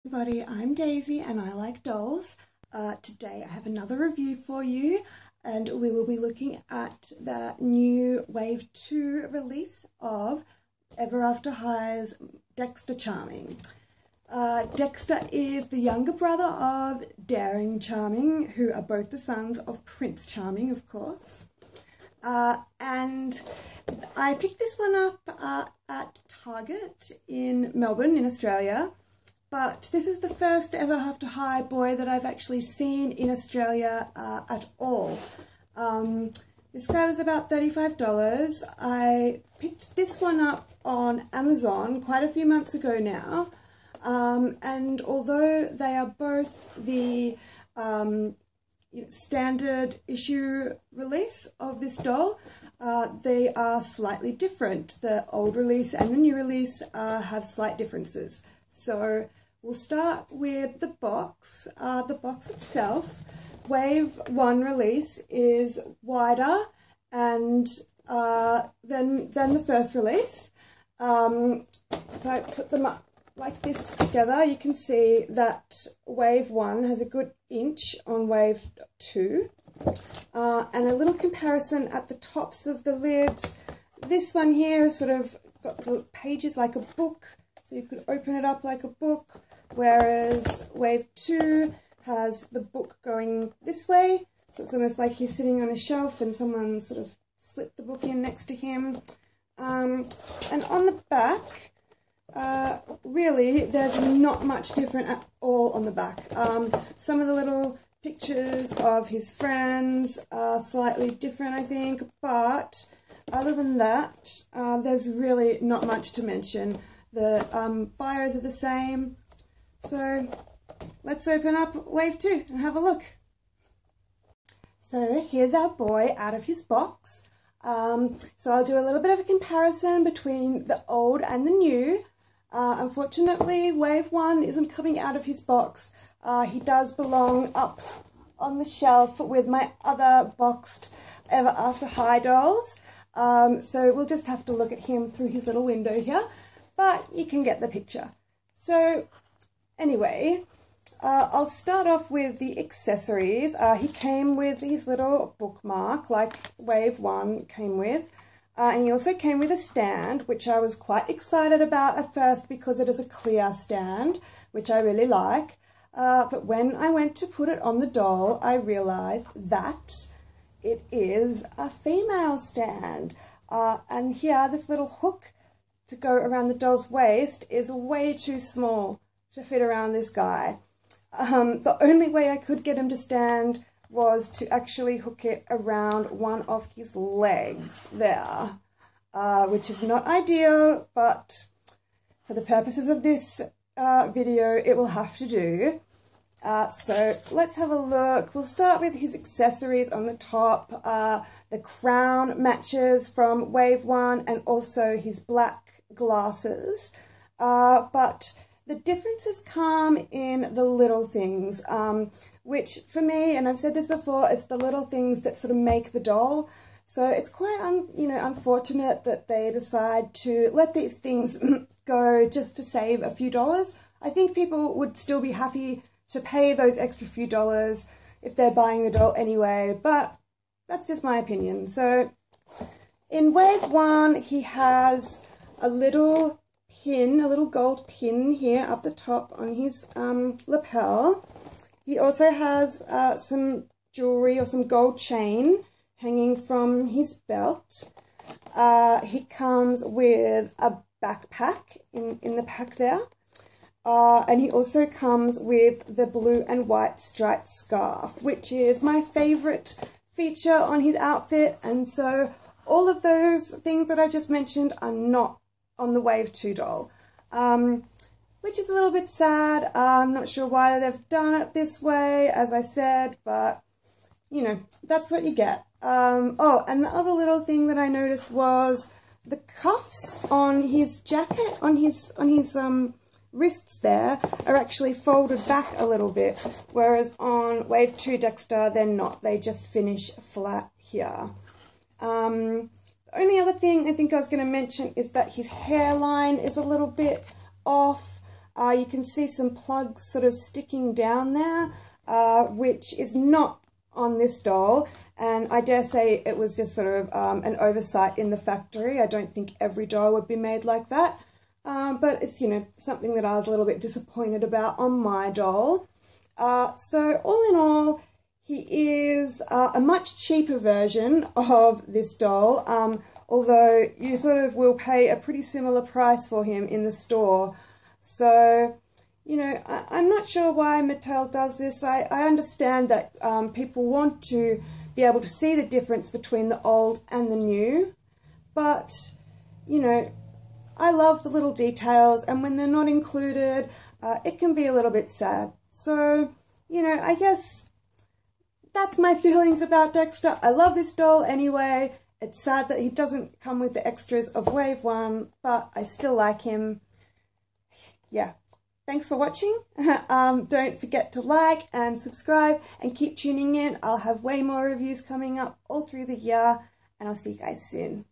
Everybody, I'm Daisy and I like dolls. Today I have another review for you and we will be looking at the new Wave 2 release of Ever After High's Dexter Charming. Dexter is the younger brother of Daring Charming, who are both the sons of Prince Charming, of course. And I picked this one up at Target in Melbourne in Australia. But this is the first Ever After High boy that I've actually seen in Australia at all. This guy was about $35. I picked this one up on Amazon quite a few months ago now. And although they are both the standard issue release of this doll, they are slightly different. The old release and the new release have slight differences. So we'll start with the box. The box itself, Wave 1 release, is wider and than the first release. If I put them up like this together, you can see that Wave 1 has a good inch on Wave 2. And a little comparison at the tops of the lids. This one here has sort of got the pages like a book, so you could open it up like a book, whereas Wave 2 has the book going this way, so it's almost like he's sitting on a shelf and someone sort of slipped the book in next to him. And on the back, really, there's not much different at all on the back. Some of the little pictures of his friends are slightly different, I think, but other than that, there's really not much to mention. The bios are the same. So let's open up Wave 2 and have a look. So here's our boy out of his box. So I'll do a little bit of a comparison between the old and the new. Unfortunately, Wave 1 isn't coming out of his box. He does belong up on the shelf with my other boxed Ever After High dolls. So we'll just have to look at him through his little window here, but you can get the picture. So anyway, I'll start off with the accessories. He came with his little bookmark like Wave 1 came with. And he also came with a stand, which I was quite excited about at first because it is a clear stand, which I really like. But when I went to put it on the doll, I realised that it is a female stand. And here, this little hook to go around the doll's waist is way too small to fit around this guy. The only way I could get him to stand was to actually hook it around one of his legs there, which is not ideal, but for the purposes of this video, it will have to do. So let's have a look. We'll start with his accessories on the top. The crown matches from Wave 1 and also his black glasses, but the differences come in the little things, which for me, and I've said this before, it's the little things that sort of make the doll. So it's quite unfortunate that they decide to let these things go just to save a few dollars. I think people would still be happy to pay those extra few dollars if they're buying the doll anyway, but that's just my opinion. So in Wave 1, he has a little pin, a little gold pin here up the top on his lapel. He also has some jewellery or some gold chain hanging from his belt. He comes with a backpack in the pack there. And he also comes with the blue and white striped scarf, which is my favourite feature on his outfit. And so all of those things that I just mentioned are not on the Wave 2 doll, which is a little bit sad. I'm not sure why they've done it this way, as I said, but, you know, that's what you get. Oh, and the other little thing that I noticed was the cuffs on his jacket, on his wrists there, are actually folded back a little bit, whereas on Wave 2 Dexter, they're not. They just finish flat here. The only other thing I think I was going to mention is that his hairline is a little bit off. You can see some plugs sort of sticking down there, which is not on this doll, and I dare say it was just sort of an oversight in the factory. I don't think every doll would be made like that, but it's, you know, something that I was a little bit disappointed about on my doll. So all in all, he is a much cheaper version of this doll, although you sort of will pay a pretty similar price for him in the store. So, you know, I'm not sure why Mattel does this. I understand that people want to be able to see the difference between the old and the new, but, you know, I love the little details, and when they're not included, it can be a little bit sad. So, you know, I guess that's my feelings about Dexter. I love this doll anyway. It's sad that he doesn't come with the extras of Wave 1, but I still like him. Yeah. Thanks for watching. Don't forget to like and subscribe and keep tuning in. I'll have way more reviews coming up all through the year, and I'll see you guys soon.